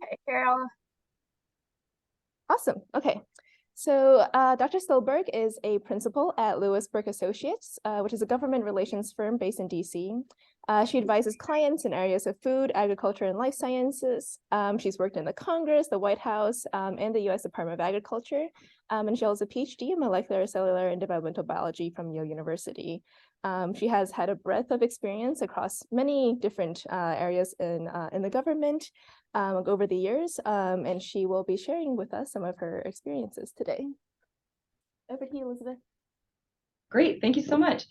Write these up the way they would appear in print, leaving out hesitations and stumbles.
Okay, Carol. Awesome. Okay. So Dr. Stulberg is a principal at Lewis-Burke Associates, which is a government relations firm based in DC. She advises clients in areas of food, agriculture, and life sciences. She's worked in the Congress, the White House, and the U.S. Department of Agriculture. And she holds a PhD in molecular, cellular, and developmental biology from Yale University. She has had a breadth of experience across many different areas in the government over the years, and she will be sharing with us some of her experiences today. Over to you, Elizabeth. Great, thank you so much.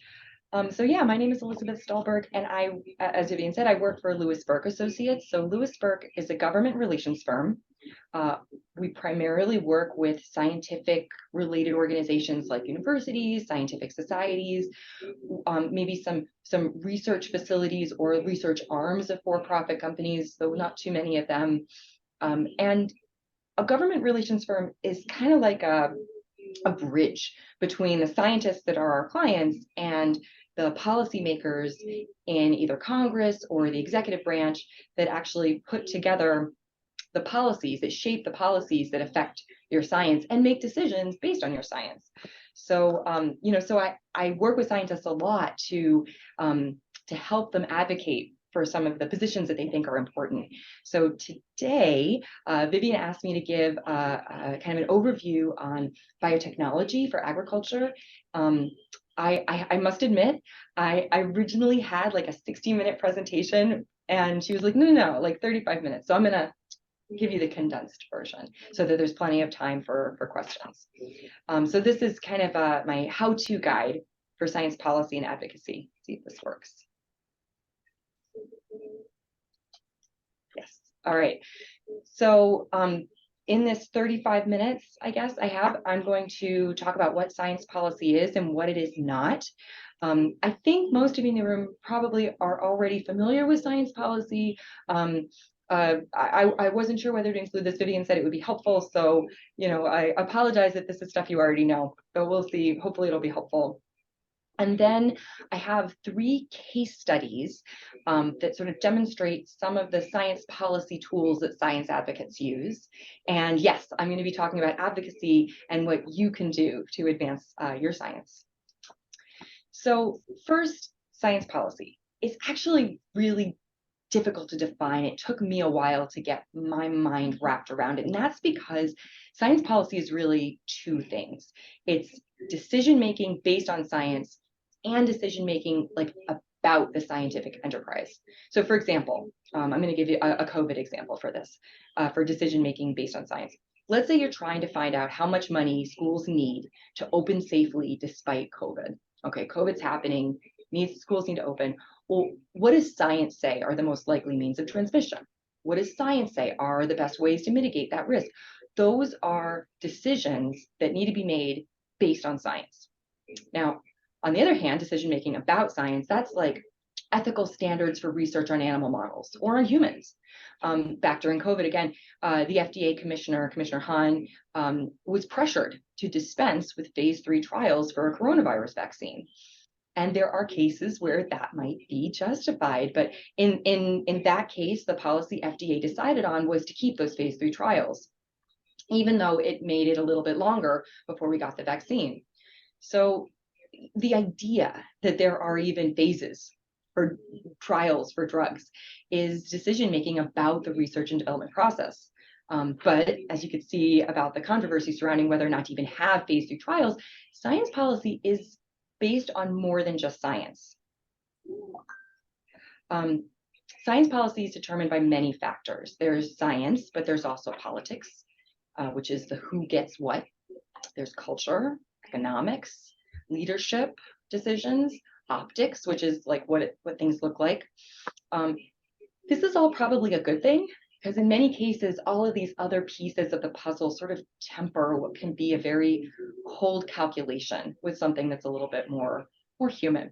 So yeah, my name is Elizabeth Stulberg, and I, as Vivian said, I work for Lewis-Burke Associates. So Lewis-Burke is a government relations firm. We primarily work with scientific related organizations like universities, scientific societies, maybe some research facilities or research arms of for-profit companies, though not too many of them. And a government relations firm is kind of like a bridge between the scientists that are our clients and the policymakers in either Congress or the executive branch that actually put together the policies that shape the policies that affect your science and make decisions based on your science. So, so I work with scientists a lot to help them advocate for some of the positions that they think are important. So today, Vivian asked me to give kind of an overview on biotechnology for agriculture. I must admit, I originally had like a 60-minute presentation, and she was like, no, like 35 minutes. So I'm gonna give you the condensed version so that there's plenty of time for questions. So this is kind of my how-to guide for science policy and advocacy. See if this works. Yes. All right. So in this 35 minutes, I guess I'm going to talk about what science policy is and what it is not. I think most of you in the room probably are already familiar with science policy. I wasn't sure whether to include this. Vivian said it would be helpful, so I apologize if this is stuff you already know, but we'll see. Hopefully it'll be helpful. And then I have 3 case studies that sort of demonstrate some of the science policy tools that science advocates use. And yes, I'm going to be talking about advocacy and what you can do to advance your science. So first, science policy is actually really difficult to define. It took me a while to get my mind wrapped around it. And that's because science policy is really 2 things. It's decision-making based on science and decision-making like about the scientific enterprise. So for example, I'm going to give you a COVID example for this, for decision-making based on science. Let's say you're trying to find out how much money schools need to open safely despite COVID. Okay, COVID's happening, schools need to open. Well, what does science say are the most likely means of transmission? What does science say are the best ways to mitigate that risk? Those are decisions that need to be made based on science. Now, on the other hand, decision-making about science, that's like ethical standards for research on animal models or on humans. Back during COVID, again, the FDA Commissioner Hahn, was pressured to dispense with phase 3 trials for a coronavirus vaccine. And there are cases where that might be justified. But in that case, the policy FDA decided on was to keep those phase 3 trials, even though it made it a little bit longer before we got the vaccine. So the idea that there are even phases for trials for drugs is decision-making about the research and development process. But as you could see about the controversy surrounding whether or not to even have phase 3 trials, science policy is based on more than just science. Science policy is determined by many factors. There's science, but there's also politics, which is the who gets what. There's culture, economics, leadership decisions, optics, which is like what things look like. This is all probably a good thing, because in many cases, all of these other pieces of the puzzle sort of temper what can be a very cold calculation with something that's a little bit more human.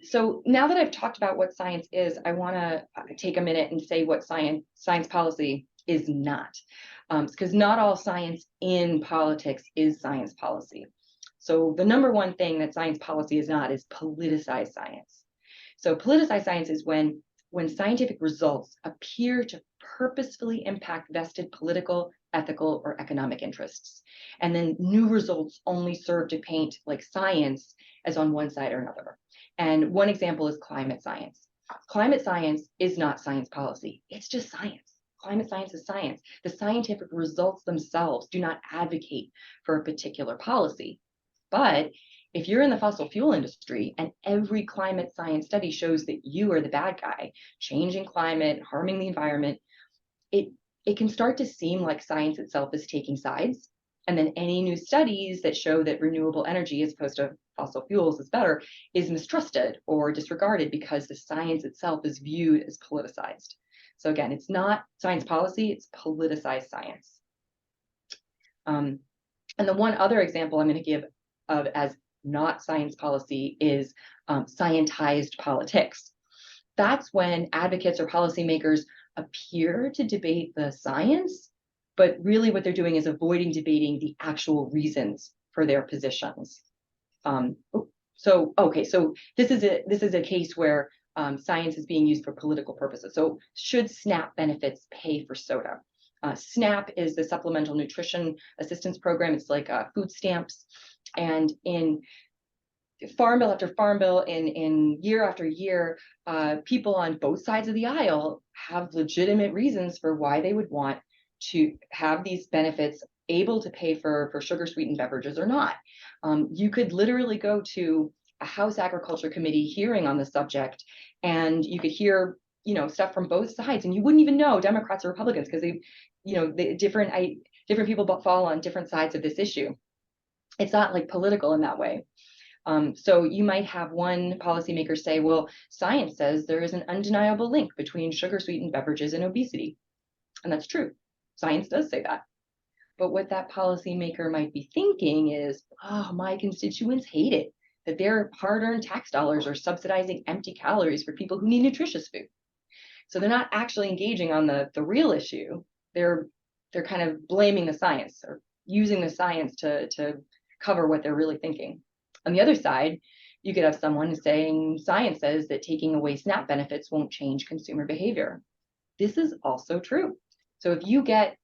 So now that I've talked about what science is, I want to take a minute and say what science policy is not, because not all science in politics is science policy. So the number one thing that science policy is not is politicized science. So politicized science is when when scientific results appear to purposefully impact vested political, ethical, or economic interests. And then new results only serve to paint like science as on one side or another. And one example is climate science. Climate science is not science policy, it's just science. Climate science is science. The scientific results themselves do not advocate for a particular policy. But if you're in the fossil fuel industry and every climate science study shows that you are the bad guy, changing climate, harming the environment, it can start to seem like science itself is taking sides. And then any new studies that show that renewable energy as opposed to fossil fuels is better is mistrusted or disregarded because the science itself is viewed as politicized. So again, it's not science policy, it's politicized science. And the one other example I'm going to give of as not science policy is scientized politics. That's when advocates or policymakers appear to debate the science, but really what they're doing is avoiding debating the actual reasons for their positions. So this is a case where science is being used for political purposes. So should SNAP benefits pay for soda? SNAP is the Supplemental Nutrition Assistance Program. It's like food stamps. And in farm bill after farm bill, in year after year, people on both sides of the aisle have legitimate reasons for why they would want to have these benefits able to pay for sugar sweetened beverages or not. You could literally go to a House Agriculture Committee hearing on the subject, and you could hear stuff from both sides, and you wouldn't even know Democrats or Republicans because different people fall on different sides of this issue. It's not like political in that way. So you might have one policymaker say, well, science says there is an undeniable link between sugar sweetened beverages and obesity. And that's true. Science does say that. But what that policymaker might be thinking is, oh, my constituents hate it, that their hard-earned tax dollars are subsidizing empty calories for people who need nutritious food. So they're not actually engaging on the real issue. They're kind of blaming the science or using the science to cover what they're really thinking. On the other side, you could have someone saying science says that taking away SNAP benefits won't change consumer behavior. This is also true. So if you get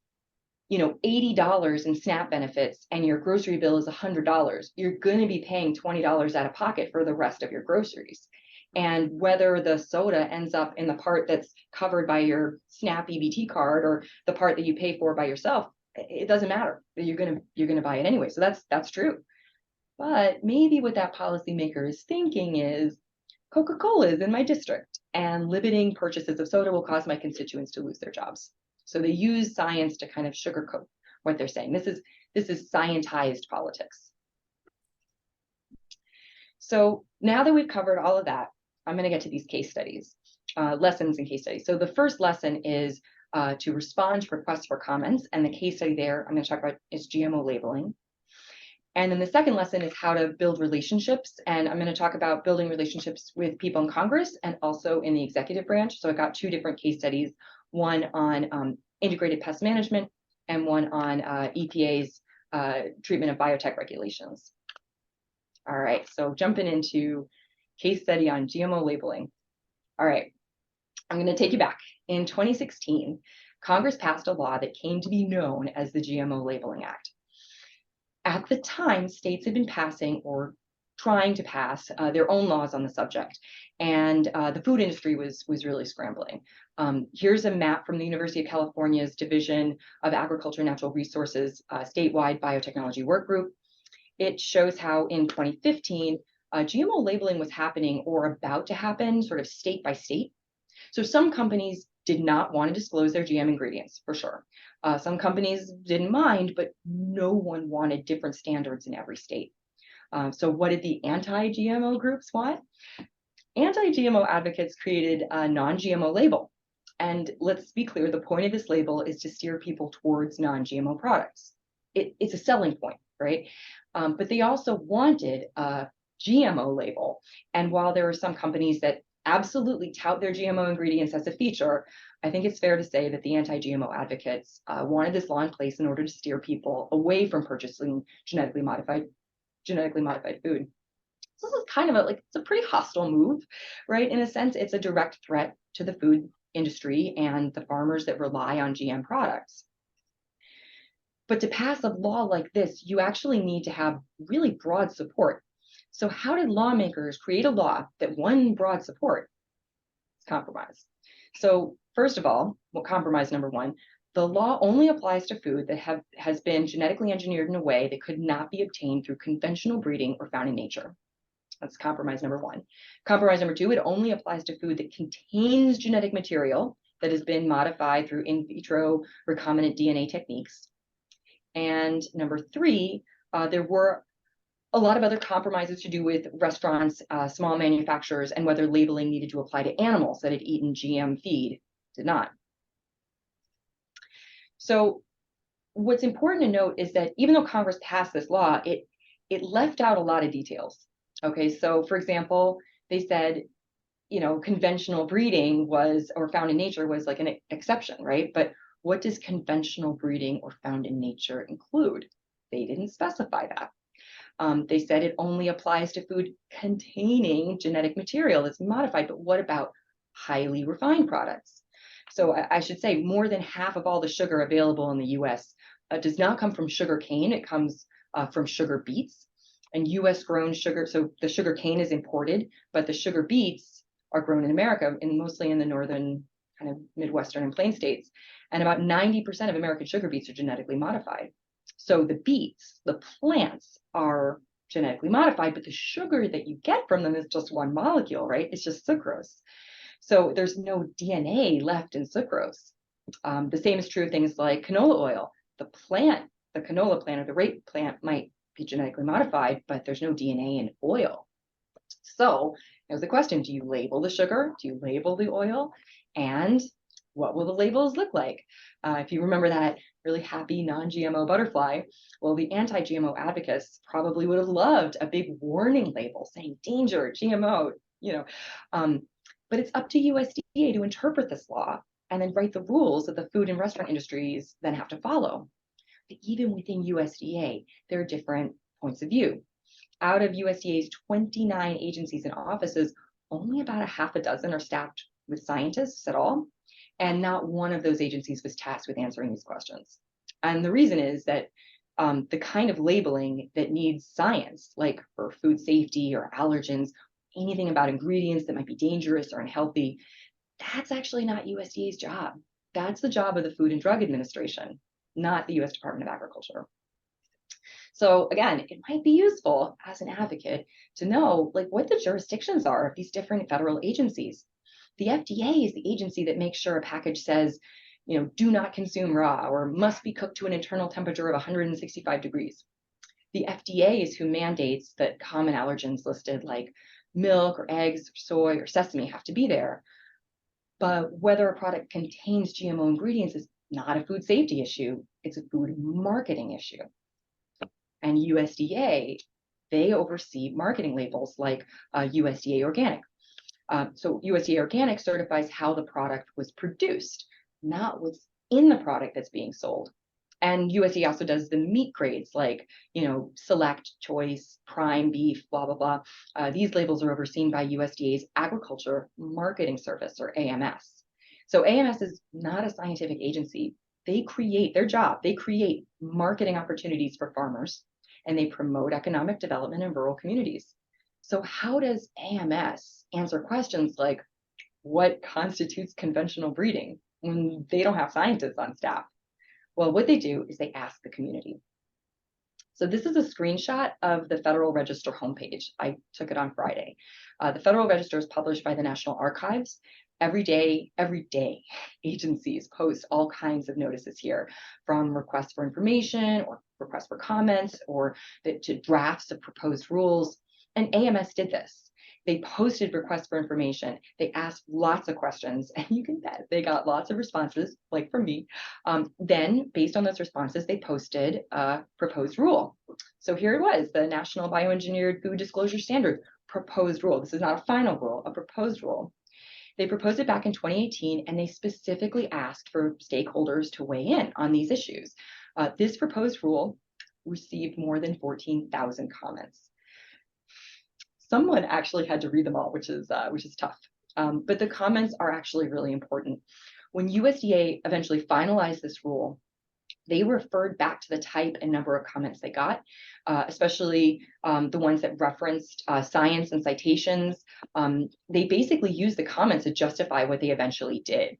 $80 in SNAP benefits and your grocery bill is $100, you're going to be paying $20 out of pocket for the rest of your groceries. And whether the soda ends up in the part that's covered by your SNAP EBT card or the part that you pay for by yourself, it doesn't matter. You're gonna buy it anyway. So that's true. But maybe what that policymaker is thinking is Coca-Cola is in my district and limiting purchases of soda will cause my constituents to lose their jobs. So they use science to kind of sugarcoat what they're saying. This is scientized politics. So now that we've covered all of that, I'm going to get to these case studies, lessons and case studies. So the first lesson is to respond to requests for comments. And the case study there I'm going to talk about is GMO labeling. And then the second lesson is how to build relationships. And I'm going to talk about building relationships with people in Congress and also in the executive branch. So I got two different case studies, one on integrated pest management and one on EPA's treatment of biotech regulations. All right, so jumping into case study on GMO labeling. All right, I'm going to take you back. In 2016, Congress passed a law that came to be known as the GMO Labeling Act. At the time, states had been passing or trying to pass their own laws on the subject, and the food industry was really scrambling. Here's a map from the University of California's Division of Agriculture and Natural Resources statewide biotechnology work group. It shows how in 2015, GMO labeling was happening or about to happen sort of state by state. So some companies did not want to disclose their GM ingredients, for sure. Some companies didn't mind, but no one wanted different standards in every state. So what did the anti-GMO groups want? Anti-GMO advocates created a non-GMO label. And let's be clear, the point of this label is to steer people towards non-GMO products. It's a selling point, right? But they also wanted a GMO label. And while there are some companies that absolutely tout their GMO ingredients as a feature, I think it's fair to say that the anti-GMO advocates wanted this law in place in order to steer people away from purchasing genetically modified food. So this is kind of it's a pretty hostile move, right? In a sense, it's a direct threat to the food industry and the farmers that rely on GM products. But to pass a law like this, you actually need to have really broad support. So how did lawmakers create a law that won broad support? It's compromise. So first of all, compromise number one, the law only applies to food that has been genetically engineered in a way that could not be obtained through conventional breeding or found in nature. That's compromise number one. Compromise number two, it only applies to food that contains genetic material that has been modified through in vitro recombinant DNA techniques. And number three, there were a lot of other compromises to do with restaurants, small manufacturers, and whether labeling needed to apply to animals that had eaten GM feed. Did not. So what's important to note is that even though Congress passed this law, it left out a lot of details. Okay, so for example, they said, conventional breeding was, or found in nature was like an exception, right? But what does conventional breeding or found in nature include? They didn't specify that. They said it only applies to food containing genetic material that's modified, but what about highly refined products? So I should say more than half of all the sugar available in the US does not come from sugar cane. It comes from sugar beets and US grown sugar. So the sugar cane is imported, but the sugar beets are grown in America and mostly in the northern kind of Midwestern and plain states. And about 90% of American sugar beets are genetically modified. So the beets, the plants are genetically modified, but the sugar that you get from them is just one molecule, right? It's just sucrose. So there's no DNA left in sucrose. The same is true of things like canola oil. The canola plant or the rape plant might be genetically modified, but there's no DNA in oil. So there's the question, do you label the sugar? Do you label the oil? And what will the labels look like? If you remember that really happy non-GMO butterfly, well, the anti-GMO advocates probably would have loved a big warning label saying danger, GMO, but it's up to USDA to interpret this law and then write the rules that the food and restaurant industries then have to follow. But even within USDA, there are different points of view. Out of USDA's 29 agencies and offices, only about a half a dozen are staffed with scientists at all. And not one of those agencies was tasked with answering these questions. And the reason is that the kind of labeling that needs science, like for food safety or allergens, anything about ingredients that might be dangerous or unhealthy, that's actually not USDA's job. That's the job of the Food and Drug Administration, not the US Department of Agriculture. So again, it might be useful as an advocate to know what the jurisdictions are of these different federal agencies. The FDA is the agency that makes sure a package says, do not consume raw or must be cooked to an internal temperature of 165 degrees. The FDA is who mandates that common allergens listed like milk or eggs or soy or sesame have to be there. But whether a product contains GMO ingredients is not a food safety issue. It's a food marketing issue. And USDA, they oversee marketing labels like USDA Organic. So USDA Organic certifies how the product was produced, not what's in the product that's being sold. And USDA also does the meat grades like, select, choice, prime beef, blah, blah, blah. These labels are overseen by USDA's Agriculture Marketing Service, or AMS. So AMS is not a scientific agency. They create marketing opportunities for farmers, and they promote economic development in rural communities. So how does AMS answer questions like what constitutes conventional breeding when they don't have scientists on staff? Well, what they do is they ask the community. So this is a screenshot of the Federal Register homepage. I took it on Friday. The Federal Register is published by the National Archives. Every day, agencies post all kinds of notices here, from requests for information or requests for comments or to drafts of proposed rules. And AMS did this. They posted requests for information. They asked lots of questions, and you can bet they got lots of responses, like from me. Then, based on those responses, they posted a proposed rule. So here it was, the National Bioengineered Food Disclosure Standard proposed rule. This is not a final rule, a proposed rule. They proposed it back in 2018, and they specifically asked for stakeholders to weigh in on these issues. This proposed rule received more than 14,000 comments. someone actually had to read them all, which is tough. But the comments are actually really important. When USDA eventually finalized this rule, they referred back to the type and number of comments they got, especially the ones that referenced science and citations. They basically used the comments to justify what they eventually did.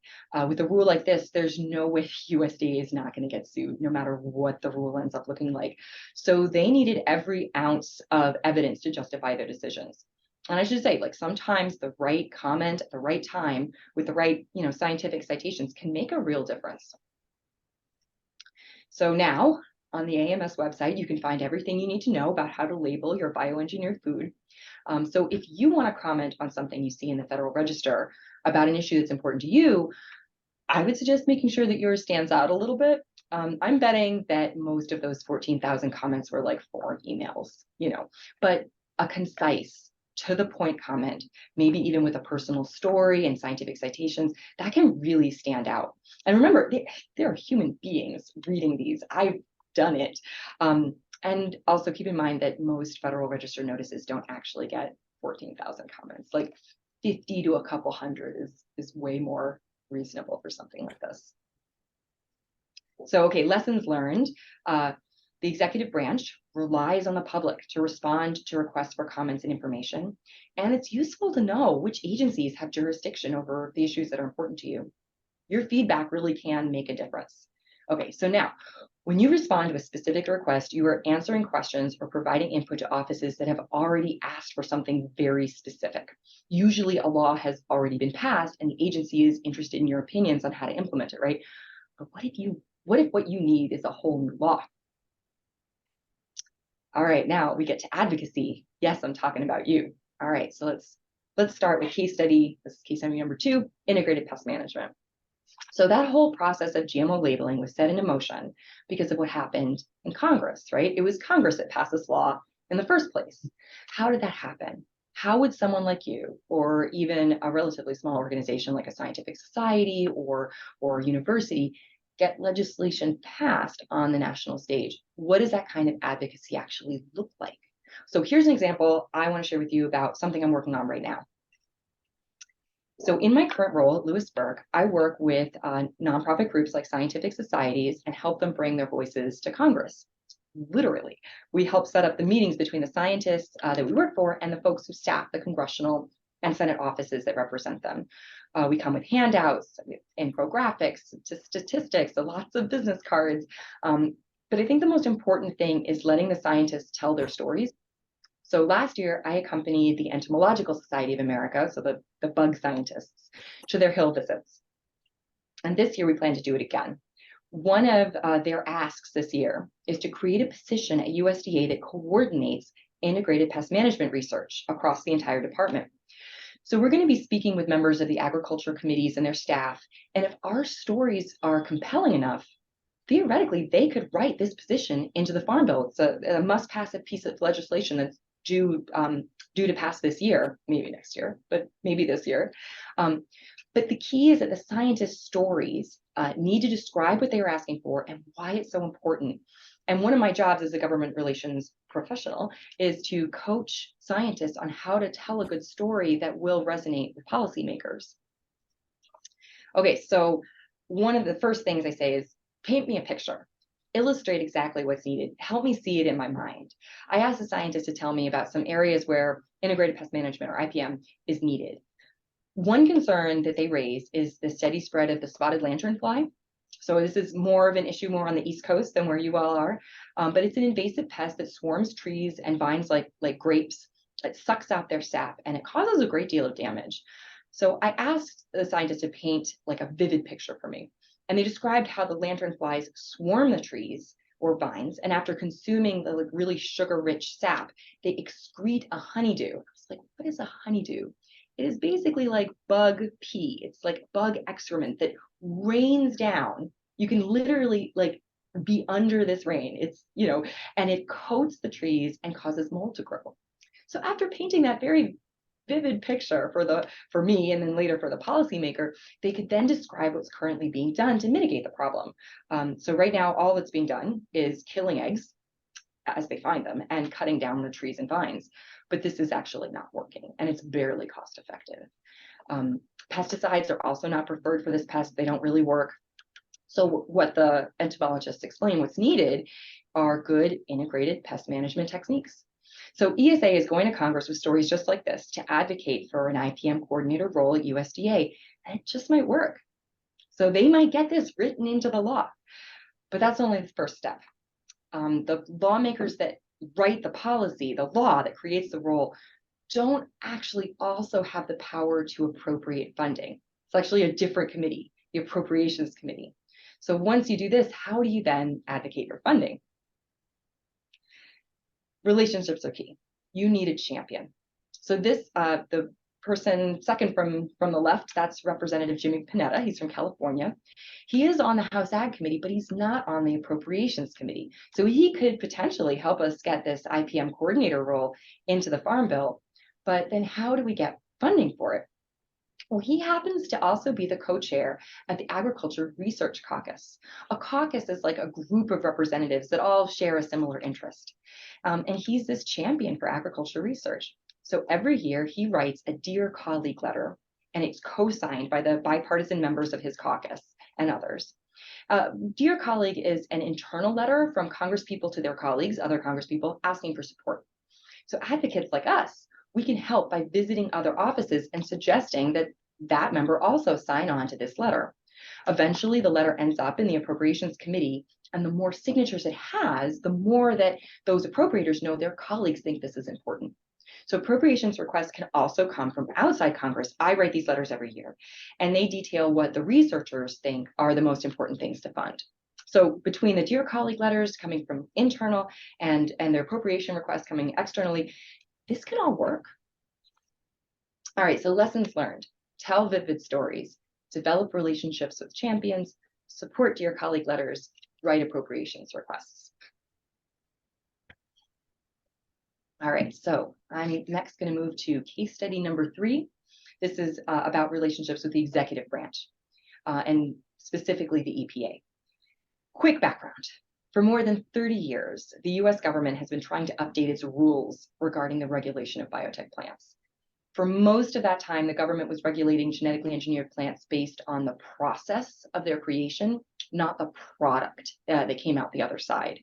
With a rule like this, there's no way USDA is not going to get sued, no matter what the rule ends up looking like. So they needed every ounce of evidence to justify their decisions. And I should say, like, sometimes the right comment at the right time with the right, scientific citations can make a real difference. So now on the AMS website, you can find everything you need to know about how to label your bioengineered food. So if you want to comment on something you see in the Federal Register about an issue that's important to you, I would suggest making sure that yours stands out a little bit. I'm betting that most of those 14,000 comments were like foreign emails, but a concise, to the point comment, maybe even with a personal story and scientific citations, that can really stand out. And remember, there are human beings reading these. I've done it. And also keep in mind that most Federal Register notices don't actually get 14,000 comments. Like 50 to a couple hundred is way more reasonable for something like this. So, okay, lessons learned. The executive branch relies on the public to respond to requests for comments and information. And it's useful to know which agencies have jurisdiction over the issues that are important to you. Your feedback really can make a difference. Okay, so now, when you respond to a specific request, you are answering questions or providing input to offices that have already asked for something very specific. Usually a law has already been passed and the agency is interested in your opinions on how to implement it, right? But what if what you need is a whole new law? All right, now we get to advocacy. Yes, I'm talking about you. All right, so let's start with case study. This is case study number 2, integrated pest management. So that whole process of GMO labeling was set into motion because of what happened in Congress, right? It was Congress that passed this law in the first place. How did that happen? How would someone like you, or even a relatively small organization like a scientific society or university, get legislation passed on the national stage? What does that kind of advocacy actually look like? So here's an example I want to share with you about something I'm working on right now. So in my current role at Lewis-Burke, I work with nonprofit groups like scientific societies and help them bring their voices to Congress. Literally, we help set up the meetings between the scientists that we work for and the folks who staff the congressional and Senate offices that represent them. We come with handouts, infographics, statistics, lots of business cards. But I think the most important thing is letting the scientists tell their stories. So last year, I accompanied the Entomological Society of America, so the bug scientists, to their Hill visits. And this year, we plan to do it again. One of their asks this year is to create a position at USDA that coordinates integrated pest management research across the entire department. So we're going to be speaking with members of the agriculture committees and their staff. And if our stories are compelling enough, theoretically, they could write this position into the Farm Bill. It's a must-pass piece of legislation that's due to pass this year, maybe next year, but maybe this year. But the key is that the scientists' stories need to describe what they were asking for and why it's so important. And one of my jobs as a government relations professional is to coach scientists on how to tell a good story that will resonate with policymakers. Okay, so one of the first things I say is paint me a picture. Illustrate exactly what's needed. Help me see it in my mind. I asked the scientists to tell me about some areas where integrated pest management, or IPM, is needed. One concern that they raised is the steady spread of the spotted lanternfly. So this is more of an issue more on the East Coast than where you all are, but it's an invasive pest that swarms trees and vines like grapes. It sucks out their sap and it causes a great deal of damage. So I asked the scientists to paint like a vivid picture for me. And they described how the lanternflies swarm the trees or vines, and after consuming the really sugar-rich sap, they excrete a honeydew. I was like, what is a honeydew? It is basically like bug pee. It's like bug excrement that rains down. You can literally like be under this rain. It's, and it coats the trees and causes mold to grow. So after painting that very vivid picture for me and then later for the policymaker, they could then describe what's currently being done to mitigate the problem. So right now, all that's being done is killing eggs. as they find them and cutting down the trees and vines. But this is actually not working, and it's barely cost effective. Pesticides are also not preferred for this pest. They don't really work. So what the entomologists explain, what's needed are good integrated pest management techniques. So ESA is going to Congress with stories just like this to advocate for an IPM coordinator role at USDA, and it just might work. So they might get this written into the law, but that's only the first step. The lawmakers that write the policy, the law that creates the role, don't actually also have the power to appropriate funding. It's actually a different committee, the Appropriations Committee. So once you do this, how do you then advocate for funding? Relationships are key. You need a champion. So this, the person second from the left, that's Representative Jimmy Panetta. He's from California. He is on the House Ag Committee, but he's not on the Appropriations Committee. So he could potentially help us get this IPM coordinator role into the Farm Bill. But then how do we get funding for it? Well, he happens to also be the co-chair at the Agriculture Research Caucus. A caucus is like a group of representatives that all share a similar interest. And he's this champion for agriculture research. So every year he writes a Dear Colleague letter, and it's co-signed by the bipartisan members of his caucus and others. Dear Colleague is an internal letter from congresspeople to their colleagues, other congresspeople, asking for support. So advocates like us, we can help by visiting other offices and suggesting that that member also sign on to this letter. Eventually, the letter ends up in the Appropriations Committee, and the more signatures it has, the more that those appropriators know their colleagues think this is important. So appropriations requests can also come from outside Congress. I write these letters every year, and they detail what the researchers think are the most important things to fund. So between the Dear Colleague letters coming from internal and their appropriation requests coming externally, this can all work. All right, so lessons learned. Tell vivid stories, develop relationships with champions, support Dear Colleague letters, write appropriations requests. All right, so I'm next going to move to case study number 3. This is about relationships with the executive branch, and specifically the EPA. Quick background. For more than 30 years, the US government has been trying to update its rules regarding the regulation of biotech plants. For most of that time, the government was regulating genetically engineered plants based on the process of their creation, not the product that came out the other side.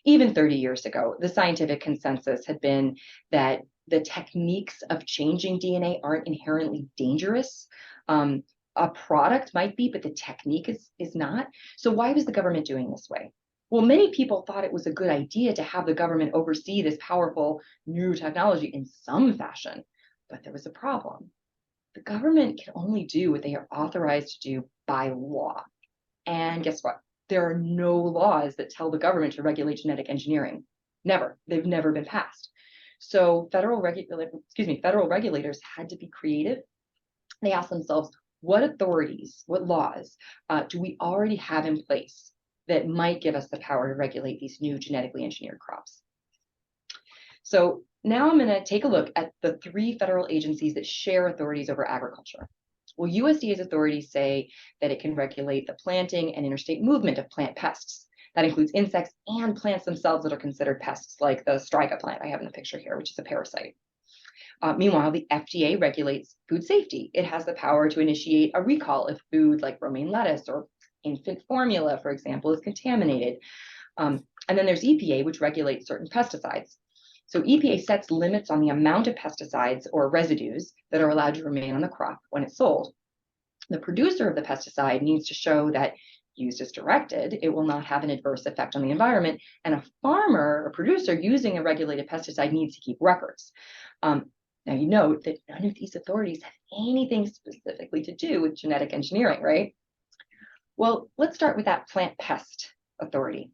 Even 30 years ago, the scientific consensus had been that the techniques of changing DNA aren't inherently dangerous. A product might be, but the technique is not. So why was the government doing this way? Well, many people thought it was a good idea to have the government oversee this powerful new technology in some fashion, but there was a problem. The government can only do what they are authorized to do by law. And guess what? There are no laws that tell the government to regulate genetic engineering. Never. They've never been passed. So federal regulators had to be creative. They asked themselves, what authorities, what laws do we already have in place that might give us the power to regulate these new genetically engineered crops? So now I'm going to take a look at the 3 federal agencies that share authorities over agriculture. Well, USDA's authorities say that it can regulate the planting and interstate movement of plant pests. That includes insects and plants themselves that are considered pests, like the striga plant I have in the picture here, which is a parasite. Meanwhile, the FDA regulates food safety. It has the power to initiate a recall if food like romaine lettuce or infant formula, for example, is contaminated. And then there's EPA, which regulates certain pesticides. So EPA sets limits on the amount of pesticides or residues that are allowed to remain on the crop when it's sold. The producer of the pesticide needs to show that, used as directed, it will not have an adverse effect on the environment, and a farmer or producer using a regulated pesticide needs to keep records. Now, you note that none of these authorities have anything specifically to do with genetic engineering, right? Well, let's start with that plant pest authority.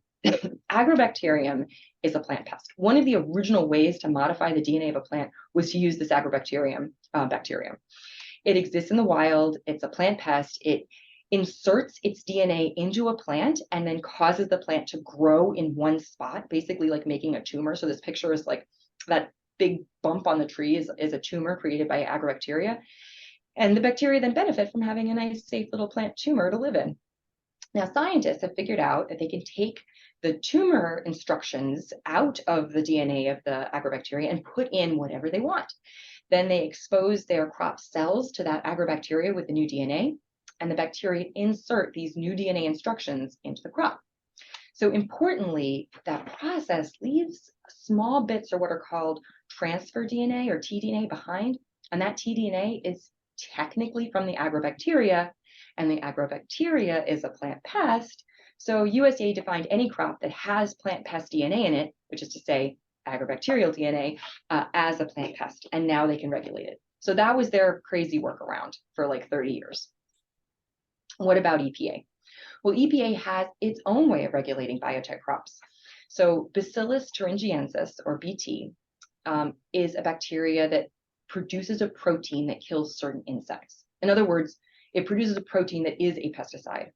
Agrobacterium is a plant pest. One of the original ways to modify the DNA of a plant was to use this agrobacterium bacterium. It exists in the wild. It's a plant pest. It inserts its DNA into a plant and then causes the plant to grow in one spot, basically like making a tumor. So this picture is like that big bump on the tree is a tumor created by agrobacteria. And the bacteria then benefit from having a nice, safe little plant tumor to live in. Now, scientists have figured out that they can take the tumor instructions out of the DNA of the agrobacteria and put in whatever they want. Then they expose their crop cells to that agrobacteria with the new DNA, and the bacteria insert these new DNA instructions into the crop. So importantly, that process leaves small bits or what are called transfer DNA or tDNA behind, and that tDNA is technically from the agrobacteria, and the agrobacteria is a plant pest. So USDA defined any crop that has plant pest DNA in it, which is to say agrobacterial DNA, as a plant pest, and now they can regulate it. So that was their crazy workaround for like 30 years. What about EPA? Well, EPA has its own way of regulating biotech crops. So Bacillus thuringiensis, or BT, is a bacteria that produces a protein that kills certain insects. In other words, it produces a protein that is a pesticide.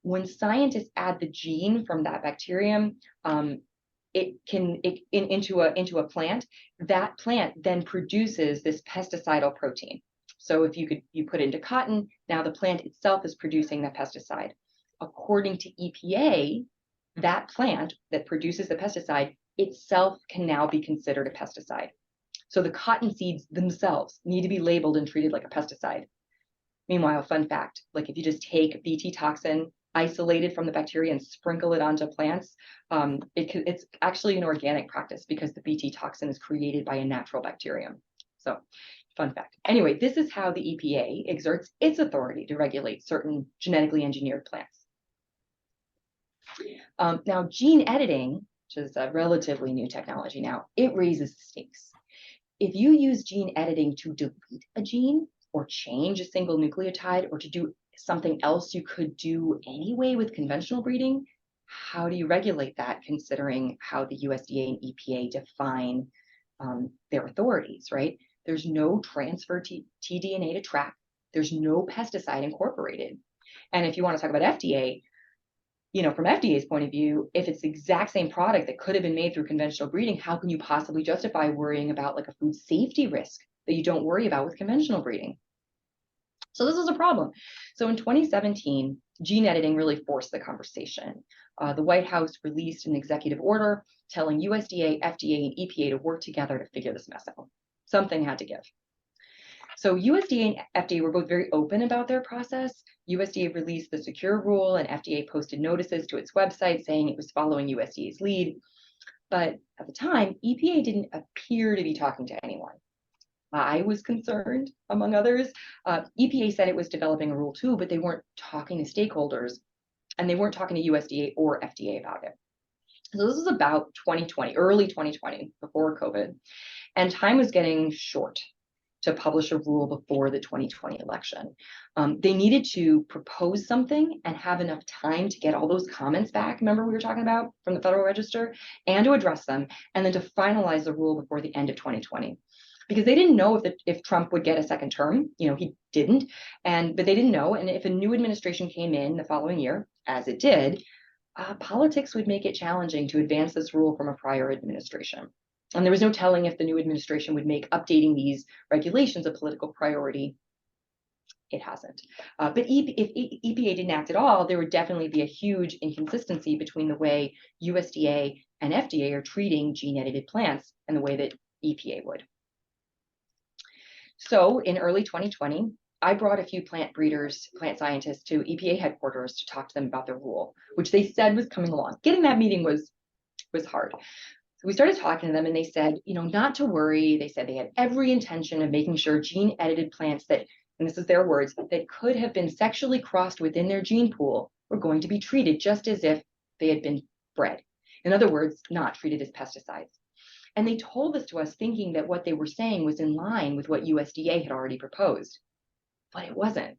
When scientists add the gene from that bacterium, into a plant, that plant then produces this pesticidal protein. So if you put it into cotton, now the plant itself is producing that pesticide. According to EPA, that plant that produces the pesticide itself can now be considered a pesticide. So the cotton seeds themselves need to be labeled and treated like a pesticide. Meanwhile, fun fact, like if you just take BT toxin, isolate it from the bacteria and sprinkle it onto plants, it's actually an organic practice because the BT toxin is created by a natural bacterium. So fun fact. Anyway, this is how the EPA exerts its authority to regulate certain genetically engineered plants. Now, gene editing, which is a relatively new technology now, it raises the stakes. If you use gene editing to delete a gene or change a single nucleotide or to do something else you could do anyway with conventional breeding, how do you regulate that considering how the USDA and EPA define their authorities, right? There's no transfer tDNA to track. There's no pesticide incorporated. And if you want to talk about FDA, from FDA's point of view, if it's the exact same product that could have been made through conventional breeding, how can you possibly justify worrying about like a food safety risk that you don't worry about with conventional breeding? So this is a problem. So in 2017, gene editing really forced the conversation. The White House released an executive order telling USDA, FDA, and EPA to work together to figure this mess out. Something had to give. So USDA and FDA were both very open about their process. USDA released the secure rule and FDA posted notices to its website saying it was following USDA's lead. But at the time, EPA didn't appear to be talking to anyone. I was concerned, among others. EPA said it was developing a rule too, but they weren't talking to stakeholders and they weren't talking to USDA or FDA about it. So this was about 2020, early 2020, before COVID, and time was getting short to publish a rule before the 2020 election. They needed to propose something and have enough time to get all those comments back, remember we were talking about, from the Federal Register, and to address them, and then to finalize the rule before the end of 2020. Because they didn't know if Trump would get a second term. He didn't, but they didn't know. And if a new administration came in the following year, as it did, politics would make it challenging to advance this rule from a prior administration. And there was no telling if the new administration would make updating these regulations a political priority. It hasn't. But if EPA didn't act at all, there would definitely be a huge inconsistency between the way USDA and FDA are treating gene-edited plants and the way that EPA would. So in early 2020, I brought a few plant breeders, plant scientists to EPA headquarters to talk to them about their rule, which they said was coming along. Getting that meeting was hard. So we started talking to them and they said, not to worry. They said they had every intention of making sure gene edited plants that, and this is their words, that could have been sexually crossed within their gene pool were going to be treated just as if they had been bred. In other words, not treated as pesticides. And they told this to us thinking that what they were saying was in line with what USDA had already proposed, but it wasn't.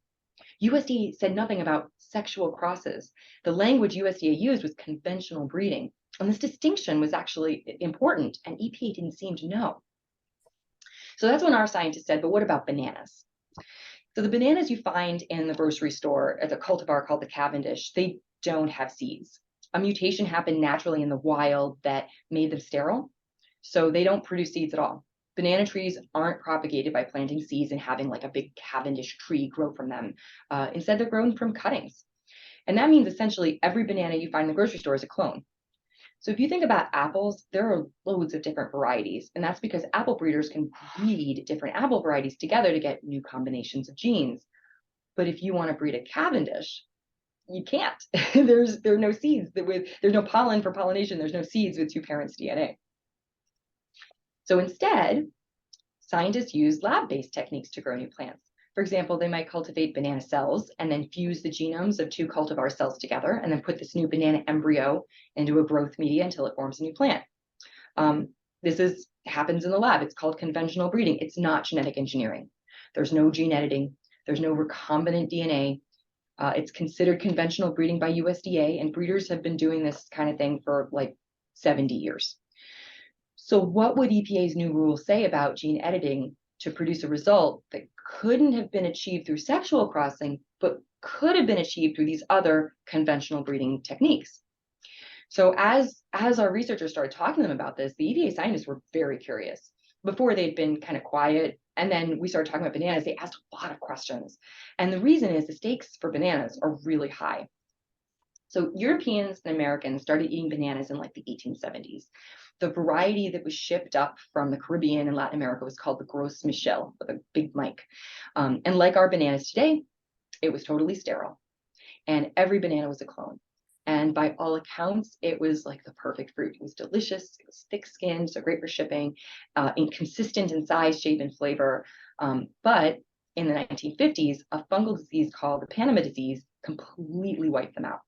USDA said nothing about sexual crosses. The language USDA used was conventional breeding. And this distinction was actually important, and EPA didn't seem to know. So that's when our scientists said, but what about bananas? So the bananas you find in the grocery store as a cultivar called the Cavendish, they don't have seeds. A mutation happened naturally in the wild that made them sterile. So they don't produce seeds at all. Banana trees aren't propagated by planting seeds and having like a big Cavendish tree grow from them. Instead, they're grown from cuttings. And that means essentially every banana you find in the grocery store is a clone. So if you think about apples, there are loads of different varieties, and that's because apple breeders can breed different apple varieties together to get new combinations of genes. But if you want to breed a Cavendish, you can't. There are no seeds there's no pollen for pollination. There's no seeds with two parents' DNA. So instead, scientists use lab-based techniques to grow new plants. For example, they might cultivate banana cells and then fuse the genomes of two cultivar cells together and then put this new banana embryo into a growth media until it forms a new plant. This happens in the lab. It's called conventional breeding. It's not genetic engineering. There's no gene editing. There's no recombinant DNA. It's considered conventional breeding by USDA, and breeders have been doing this kind of thing for like 70 years. So what would EPA's new rules say about gene editing to produce a result that couldn't have been achieved through sexual crossing, but could have been achieved through these other conventional breeding techniques? So as our researchers started talking to them about this, the EPA scientists were very curious. Before, they'd been kind of quiet, and then we started talking about bananas. They asked a lot of questions. And the reason is the stakes for bananas are really high. So Europeans and Americans started eating bananas in like the 1870s. The variety that was shipped up from the Caribbean and Latin America was called the Gros Michel, with a big mic. And like our bananas today, it was totally sterile. And every banana was a clone. And by all accounts, it was like the perfect fruit. It was delicious. It was thick-skinned, so great for shipping, inconsistent in size, shape, and flavor. But in the 1950s, a fungal disease called the Panama disease completely wiped them out.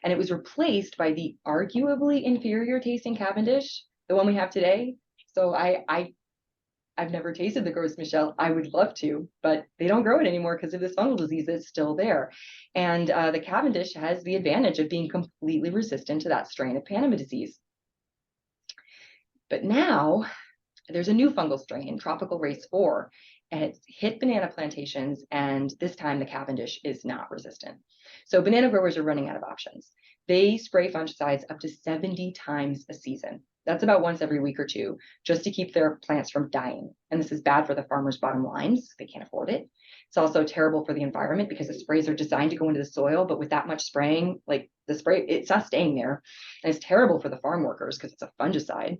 And it was replaced by the arguably inferior tasting Cavendish, the one we have today. So I've never tasted the Gros Michel. I would love to, but they don't grow it anymore because of this fungal disease that's still there. And the Cavendish has the advantage of being completely resistant to that strain of Panama disease. But now there's a new fungal strain, tropical race 4, and it's hit banana plantations, and this time the Cavendish is not resistant. So banana growers are running out of options. They spray fungicides up to 70 times a season. That's about once every week or two, just to keep their plants from dying. And this is bad for the farmers' bottom lines. They can't afford it. It's also terrible for the environment because the sprays are designed to go into the soil, but with that much spraying, like the spray, it's not staying there. And it's terrible for the farm workers because it's a fungicide.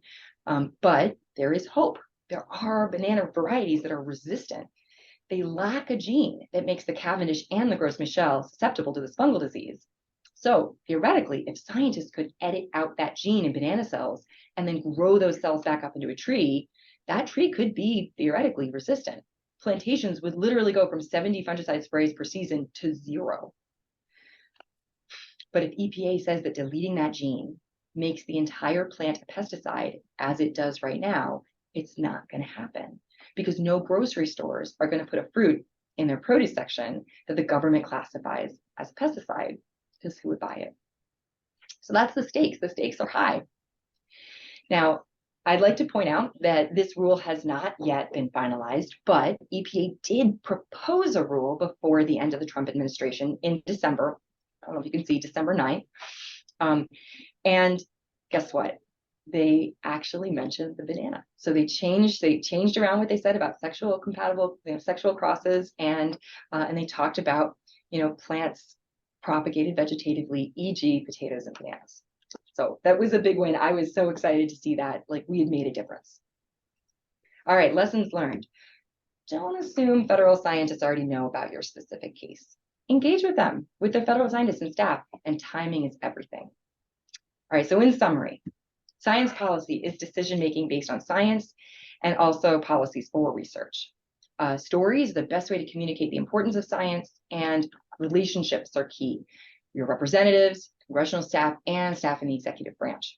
But there is hope. There are banana varieties that are resistant. They lack a gene that makes the Cavendish and the Gros Michel susceptible to this fungal disease. So theoretically, if scientists could edit out that gene in banana cells and then grow those cells back up into a tree, that tree could be theoretically resistant. Plantations would literally go from 70 fungicide sprays per season to 0. But if EPA says that deleting that gene makes the entire plant a pesticide, as it does right now, it's not going to happen because no grocery stores are going to put a fruit in their produce section that the government classifies as a pesticide, because who would buy it? So that's the stakes. The stakes are high. Now, I'd like to point out that this rule has not yet been finalized, but EPA did propose a rule before the end of the Trump administration in December. I don't know if you can see December 9th. And guess what? They actually mentioned the banana. So they changed around what they said about sexual compatible, sexual crosses, and they talked about, plants propagated vegetatively, e.g. potatoes and bananas. So that was a big win. I was so excited to see that, like, we had made a difference. All right, lessons learned. Don't assume federal scientists already know about your specific case. Engage with them, with the federal scientists and staff, and timing is everything. All right, so in summary, science policy is decision-making based on science and also policies for research. Stories are the best way to communicate the importance of science, and relationships are key. Your representatives, congressional staff, and staff in the executive branch.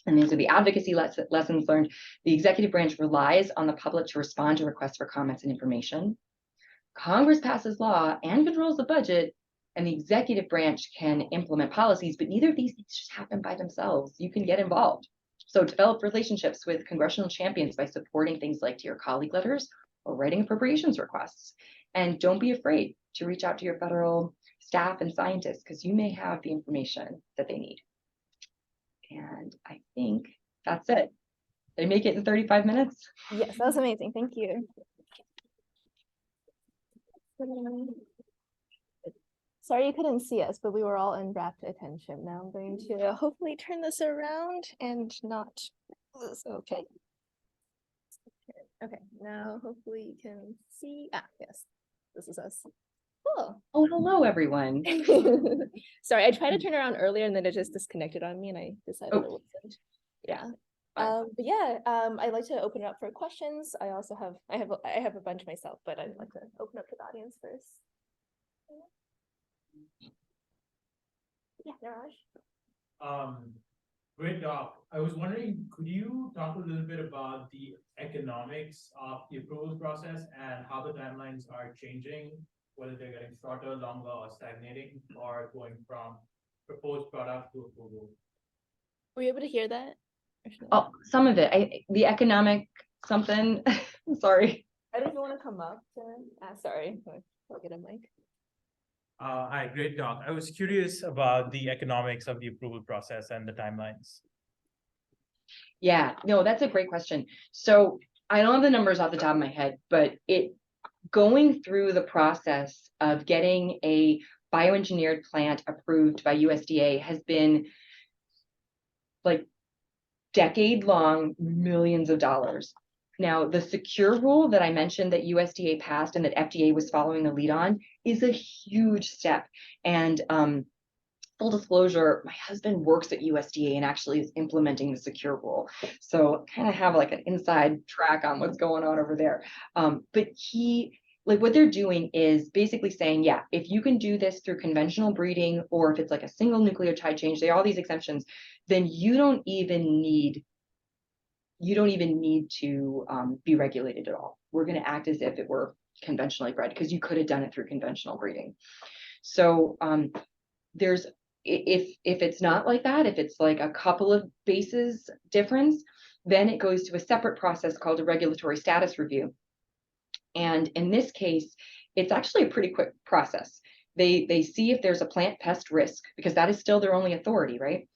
And these are the advocacy lessons learned. The executive branch relies on the public to respond to requests for comments and information. Congress passes law and controls the budget, and the executive branch can implement policies, but neither of these things just happen by themselves. You can get involved. So develop relationships with congressional champions by supporting things like Dear Colleague letters or writing appropriations requests. And don't be afraid to reach out to your federal staff and scientists, because you may have the information that they need. And I think that's it. Did I make it in 35 minutes? Yes, that was amazing. Thank you. Sorry you couldn't see us, but we were all in rapt attention. Now I'm going to hopefully turn this around and not lose. Okay. Okay, now hopefully you can see. Ah, yes, this is us. Cool. Oh, hello, everyone. Sorry, I tried to turn around earlier and then it just disconnected on me and I decided it wasn't. Yeah. But yeah, I'd like to open it up for questions. I also I have a bunch myself, but I'd like to open up to the audience first. Yeah, Niraj. Great talk. I was wondering, could you talk a little bit about the economics of the approval process and how the timelines are changing, whether they're getting shorter, longer, or stagnating, or going from proposed product to approval? Were you able to hear that? Oh, some of it. The economic something. Sorry. I didn't want to come up. Sorry. I'll get a mic. Hi, great talk. I was curious about the economics of the approval process and the timelines. Yeah, no, that's a great question. So I don't have the numbers off the top of my head, but going through the process of getting a bioengineered plant approved by USDA has been like decade-long, millions of dollars. Now, the secure rule that I mentioned that USDA passed and that FDA was following the lead on is a huge step. And full disclosure, my husband works at USDA and actually is implementing the secure rule. So kind of have like an inside track on what's going on over there. But what they're doing is basically saying, yeah, if you can do this through conventional breeding, or if it's like a single nucleotide change, they all these exemptions, then you don't even need to be regulated at all. We're going to act as if it were conventionally bred because you could have done it through conventional breeding. So there's if it's not like that, if it's like a couple of bases difference, then it goes to a separate process called a regulatory status review. And in this case, it's actually a pretty quick process. They see if there's a plant pest risk, because that is still their only authority, right?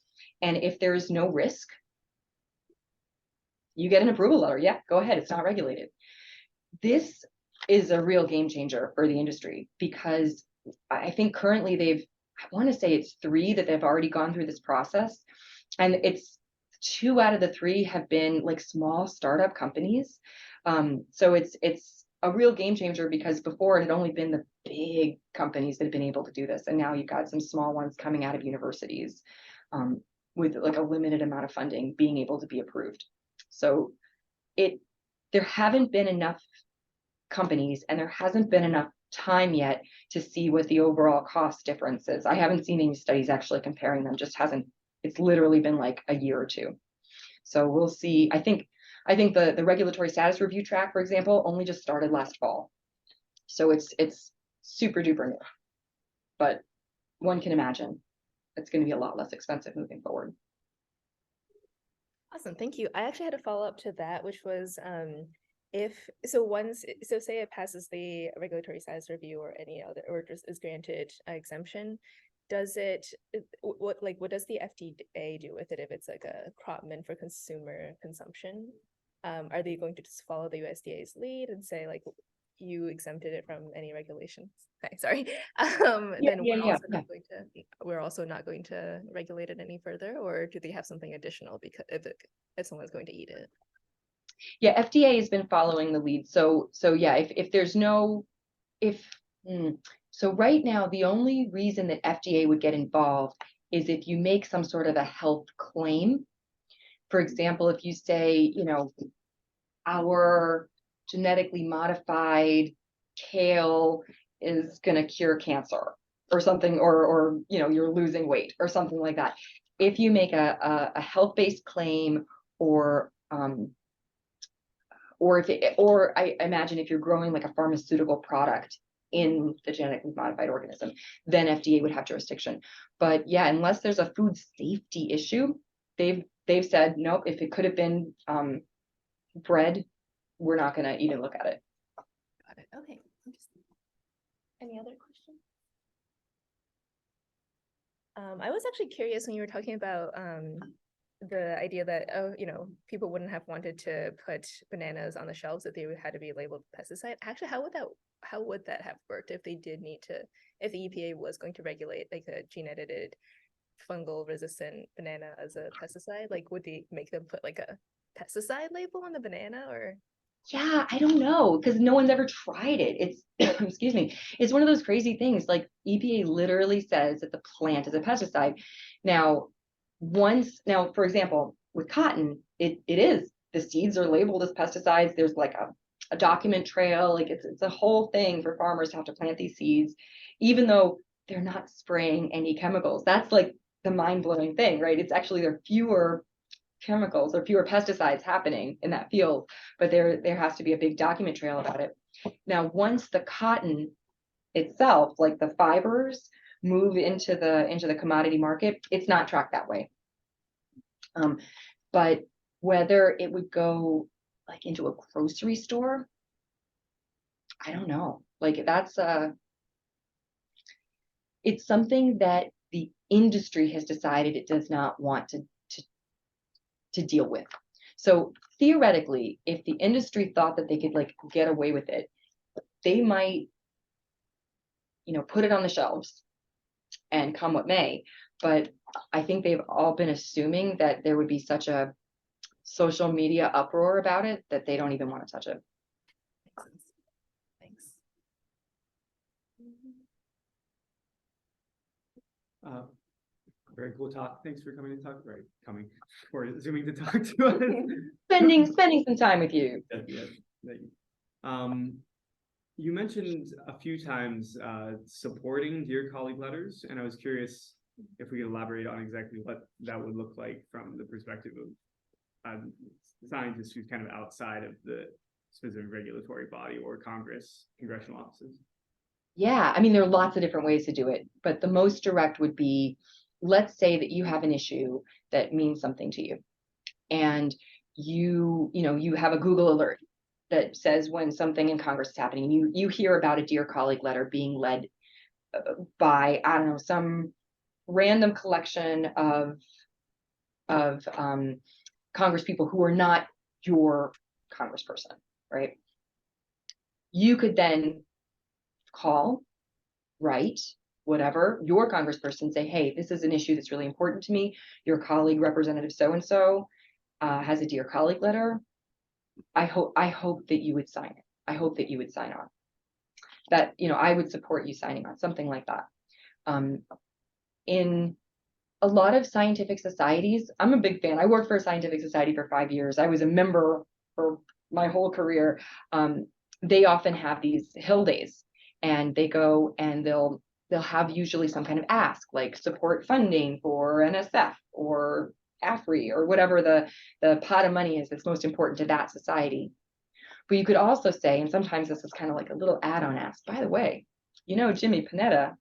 And if there is no risk, you get an approval letter. Yeah, go ahead. It's not regulated. This is a real game changer for the industry because I think currently I want to say it's 3 that they've already gone through this process. And it's 2 out of the 3 have been like small startup companies. So it's a real game changer because before it had only been the big companies that have been able to do this. And now you've got some small ones coming out of universities with like a limited amount of funding being able to be approved. So there haven't been enough companies and there hasn't been enough time yet to see what the overall cost difference is. I haven't seen any studies actually comparing them, it's literally been like a year or 2. So we'll see. I think the regulatory status review track, for example, only just started last fall. So it's super duper new, but one can imagine it's going to be a lot less expensive moving forward. Awesome, thank you. I actually had a follow-up to that, which was say it passes the regulatory status review or any other, or just is granted exemption, does what does the FDA do with it if it's like a crop meant for consumer consumption? Are they going to just follow the USDA's lead and say like you exempted it from any regulations? Okay, sorry. We're also not going to regulate it any further, or do they have something additional because if someone's going to eat it? Yeah, FDA has been following the lead. So yeah, so right now, the only reason that FDA would get involved is if you make some sort of a health claim. For example, if you say, our genetically modified kale is going to cure cancer or something, or you're losing weight or something like that. If you make a health-based claim, or I imagine if you're growing like a pharmaceutical product in the genetically modified organism, then FDA would have jurisdiction. But yeah, unless there's a food safety issue, they've said nope. If it could have been bred, we're not going to even look at it. Got it. Okay. Any other questions? I was actually curious when you were talking about the idea that people wouldn't have wanted to put bananas on the shelves if they had to be labeled pesticide. Actually, how would that how would that have worked if they did need to, if the EPA was going to regulate like a gene edited fungal resistant banana as a pesticide? Like, would they make them put like a pesticide label on the banana, or? Yeah, I don't know, because no one's ever tried it. It's excuse me, it's one of those crazy things. Like EPA literally says that the plant is a pesticide. Now, for example, with cotton, it is, the seeds are labeled as pesticides. There's like a document trail, like it's a whole thing for farmers to have to plant these seeds, even though they're not spraying any chemicals. That's like the mind-blowing thing, right? It's actually, there are fewer chemicals or fewer pesticides happening in that field, but there has to be a big document trail about it. Now, once the cotton itself, like the fibers, move into the commodity market, it's not tracked that way. But whether it would go like into a grocery store, I don't know. Like that's it's something that the industry has decided it does not want to deal with. So theoretically, if the industry thought that they could like get away with it, they might, put it on the shelves and come what may. But I think they've all been assuming that there would be such a social media uproar about it that they don't even want to touch it. Thanks. Very cool talk. Thanks for coming to talk. For zooming to talk to us. Spending some time with you. Yes. You mentioned a few times supporting Dear Colleague letters, and I was curious if we could elaborate on exactly what that would look like from the perspective of scientists who's kind of outside of the specific regulatory body or congressional offices. Yeah, I mean, there are lots of different ways to do it, but the most direct would be, let's say that you have an issue that means something to you, and you have a Google alert that says when something in Congress is happening. You hear about a Dear Colleague letter being led by, I don't know, some random collection of Congress people who are not your congressperson, right? You could then call, write, whatever, your congressperson, say, hey, this is an issue that's really important to me. Your colleague, Representative so-and-so, has a Dear Colleague letter. I hope that you would sign it. I hope that you would sign on. That, I would support you signing on, something like that. In a lot of scientific societies, I'm a big fan. I worked for a scientific society for 5 years. I was a member for my whole career. They often have these Hill days, and they go and they'll have usually some kind of ask, like support funding for NSF or AFRI or whatever the pot of money is that's most important to that society. But you could also say, and sometimes this is kind of like a little add-on ask, by the way, Jimmy Panetta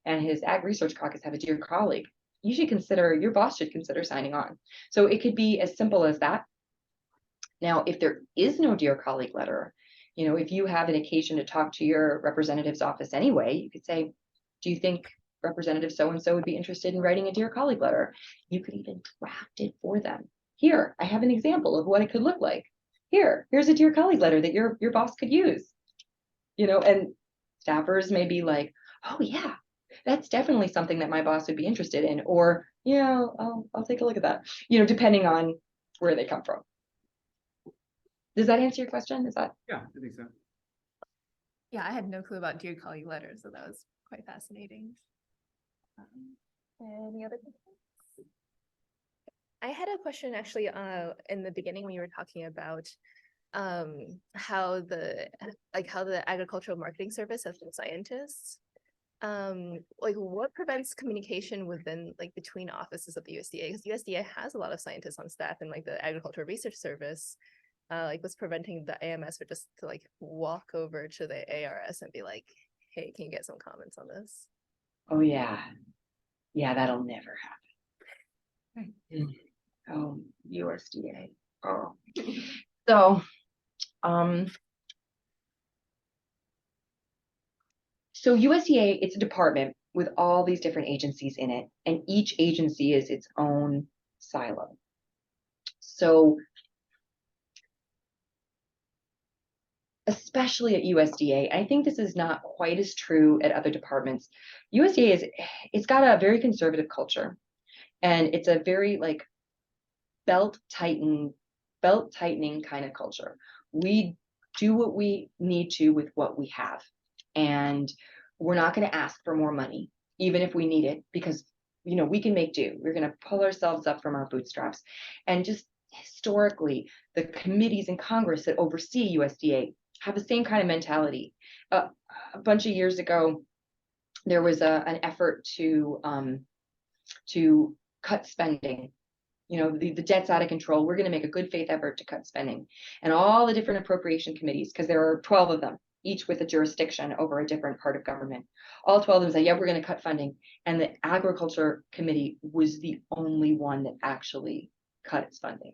and his Ag Research Caucus have a Dear Colleague. Your boss should consider signing on. So it could be as simple as that. Now, if there is no Dear Colleague letter, if you have an occasion to talk to your representative's office anyway, you could say, do you think Representative so-and-so would be interested in writing a Dear Colleague letter? You could even draft it for them. Here, I have an example of what it could look like. Here's a Dear Colleague letter that your boss could use. And staffers may be like, oh yeah, that's definitely something that my boss would be interested in, or I'll take a look at that, depending on where they come from. Does that answer your question? Yeah, I think so. Yeah, I had no clue about Dear Colleague letters, so that was quite fascinating. Any other questions? I had a question actually in the beginning when you were talking about how the agricultural marketing service has been scientists. What prevents communication between offices of the USDA? Because USDA has a lot of scientists on staff, and the Agricultural Research Service, what's preventing the AMS to walk over to the ARS and be like, hey, can you get some comments on this? Oh yeah, that'll never happen. Oh, USDA. Oh, so USDA, it's a department with all these different agencies in it, and each agency is its own silo. So especially at USDA. I think this is not quite as true at other departments. USDA it's got a very conservative culture, and it's a very like belt tightening kind of culture. We do what we need to with what we have, and we're not going to ask for more money, even if we need it, because we can make do. We're going to pull ourselves up from our bootstraps. And just historically, the committees in Congress that oversee USDA have the same kind of mentality. A bunch of years ago, there was an effort to cut spending. The debt's out of control. We're going to make a good faith effort to cut spending. And all the different appropriation committees, because there are 12 of them, each with a jurisdiction over a different part of government. All 12 of them say, yeah, we're going to cut funding. And the Agriculture Committee was the only one that actually cut its funding.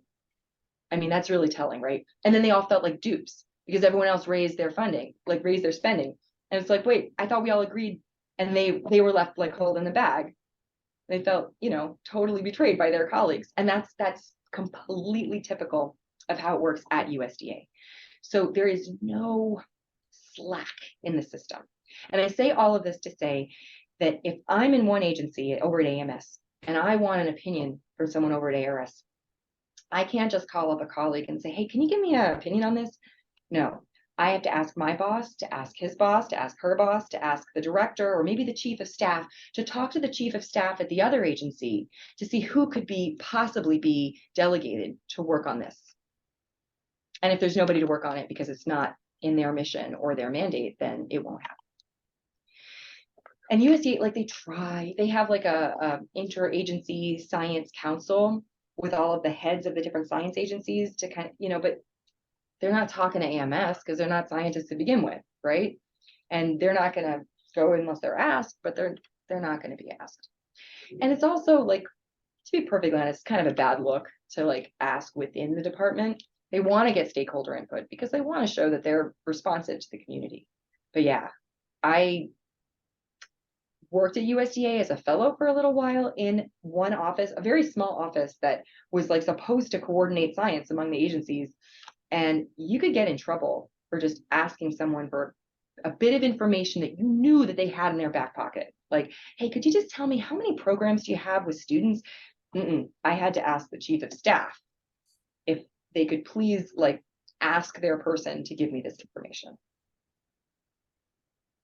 I mean, that's really telling, right? And then they all felt like dupes because everyone else raised their funding, like raised their spending. And it's like, wait, I thought we all agreed. And they were left like holding the bag. They felt, totally betrayed by their colleagues. And that's completely typical of how it works at USDA. So there is no slack in the system. And I say all of this to say that if I'm in one agency over at AMS and I want an opinion from someone over at ARS, I can't just call up a colleague and say, hey, can you give me an opinion on this? No, I have to ask my boss, to ask his boss, to ask her boss, to ask the director, or maybe the chief of staff, to talk to the chief of staff at the other agency to see who could possibly be delegated to work on this. And if there's nobody to work on it because it's not in their mission or their mandate, then it won't happen. And USDA, like they have like a interagency science council with all of the heads of the different science agencies to kind of, but they're not talking to AMS because they're not scientists to begin with, right? And they're not going to go unless they're asked, but they're not going to be asked. And it's also like, to be perfectly honest, it's kind of a bad look to like ask within the department. They want to get stakeholder input because they want to show that they're responsive to the community. But yeah, I worked at USDA as a fellow for a little while in one office, a very small office that was like supposed to coordinate science among the agencies. And you could get in trouble for just asking someone for a bit of information that you knew that they had in their back pocket. Like, hey, could you just tell me how many programs do you have with students? I had to ask the chief of staff if they could please like ask their person to give me this information.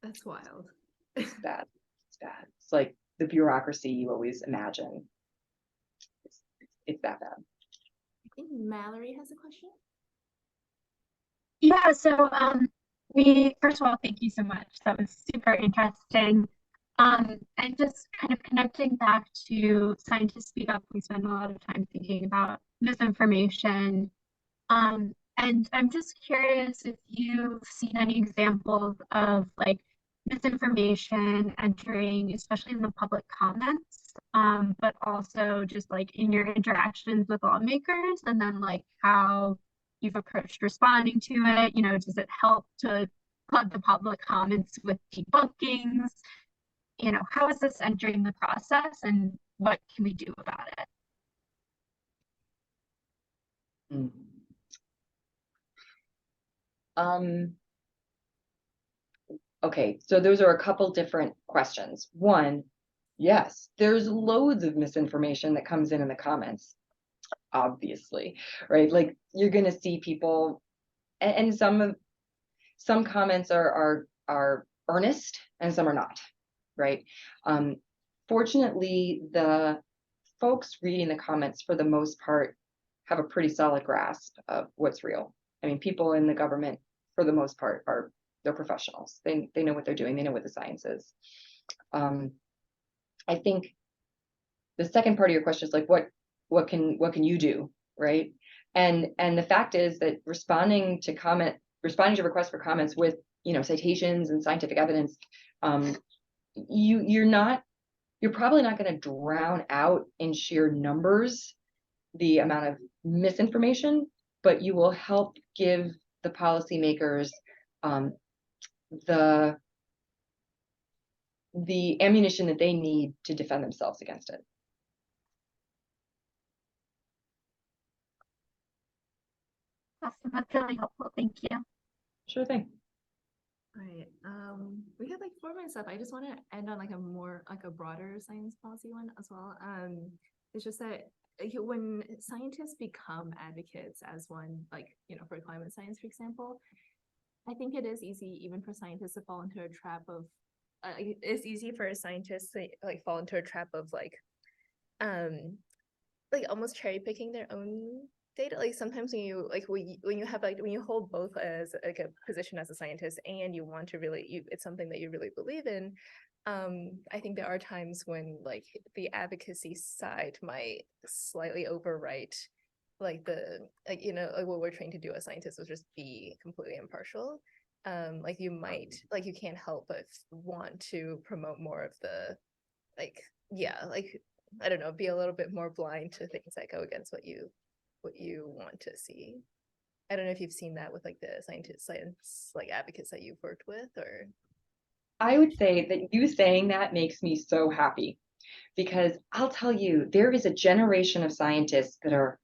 That's wild. It's bad. It's bad. It's like the bureaucracy you always imagine. It's that bad. I think Mallory has a question. Yeah, so first of all, thank you so much. That was super interesting. And just kind of connecting back to Scientists Speak Up, we spend a lot of time thinking about misinformation. And I'm just curious if you've seen any examples of like misinformation entering, especially in the public comments, but also just like in your interactions with lawmakers, and then like how you've approached responding to it. Does it help to flood the public comments with debunkings? How is this entering the process, and what can we do about it? Okay, so those are a couple different questions. One, yes, there's loads of misinformation that comes in the comments, obviously, right? Like you're going to see people, and some comments are earnest and some are not, right? Fortunately, the folks reading the comments for the most part have a pretty solid grasp of what's real. I mean, people in the government, for the most part, they're professionals. They know what they're doing. They know what the science is. I think the second part of your question is like, what can you do, right? And the fact is that responding to requests for comments with citations and scientific evidence, you're probably not going to drown out in sheer numbers the amount of misinformation, but you will help give the policymakers the ammunition that they need to defend themselves against it. Awesome, that's really helpful. Thank you. Sure thing. All right. We have like 4 minutes left. I just want to end on like a more like a broader science policy one as well. It's just that when scientists become advocates as one, like, you know, for climate science, for example, I think it is easy even for scientists to fall into a trap of, it's easy for scientists to like fall into a trap of like almost cherry picking their own data. Like sometimes when you like when you have like when you hold both as like a position as a scientist and you want to really it's something that you really believe in, I think there are times when like the advocacy side might slightly overwrite like the like, you know, like what we're trained to do as scientists is just be completely impartial. Like you might like you can't help but want to promote more of the like, yeah, like I don't know, be a little bit more blind to things that go against what you want to see. I don't know if you've seen that with like the science like advocates that you've worked with, or I would say that you saying that makes me so happy, because I'll tell you, there is a generation of scientists that are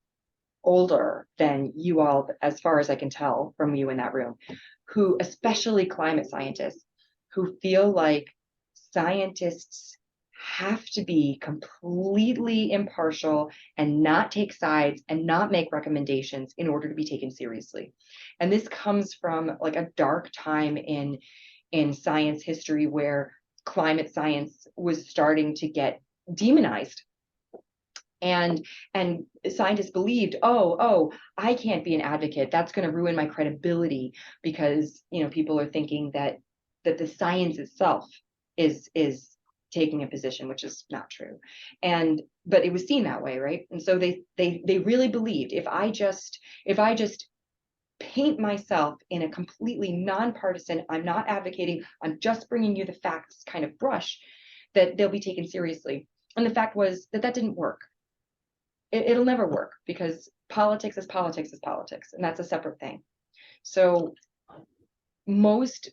older than you all, as far as I can tell from you in that room, who, especially climate scientists, who feel like scientists have to be completely impartial and not take sides and not make recommendations in order to be taken seriously. And this comes from like a dark time in science history where climate science was starting to get demonized. And scientists believed, oh, I can't be an advocate. That's going to ruin my credibility, because, you know, people are thinking that the science itself is taking a position, which is not true. But it was seen that way, right? And so they really believed, if I just paint myself in a completely nonpartisan, I'm not advocating, I'm just bringing you the facts kind of brush, that they'll be taken seriously. And the fact was that didn't work. It'll never work, because politics is politics is politics, and that's a separate thing. So most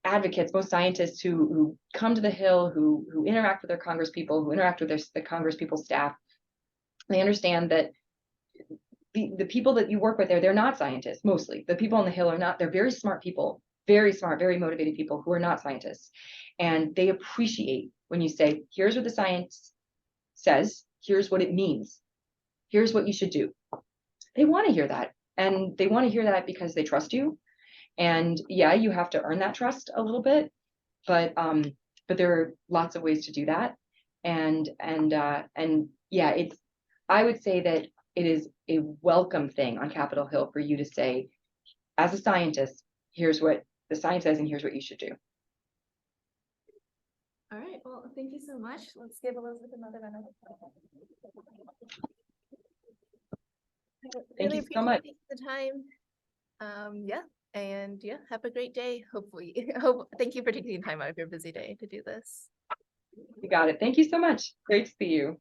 advocates, most scientists who come to the Hill, who interact with their congresspeople, who interact with the congresspeople staff, they understand that the people that you work with there, they're not scientists. Mostly the people on the Hill are not. They're very smart people, very smart, very motivated people who are not scientists, and they appreciate when you say, here's what the science says, here's what it means, here's what you should do. They want to hear that, and they want to hear that because they trust you. And yeah, you have to earn that trust a little bit, but there are lots of ways to do that. And yeah, I would say that it is a welcome thing on Capitol Hill for you to say, as a scientist, here's what the science says and here's what you should do. all right. Well, thank you so much. Let's give Elizabeth another round of applause. Thank Really you so much. appreciate the time. Yeah, and yeah, have a great day. Hopefully, thank you for taking time out of your busy day to do this. You got it. Thank you so much. Great to see you.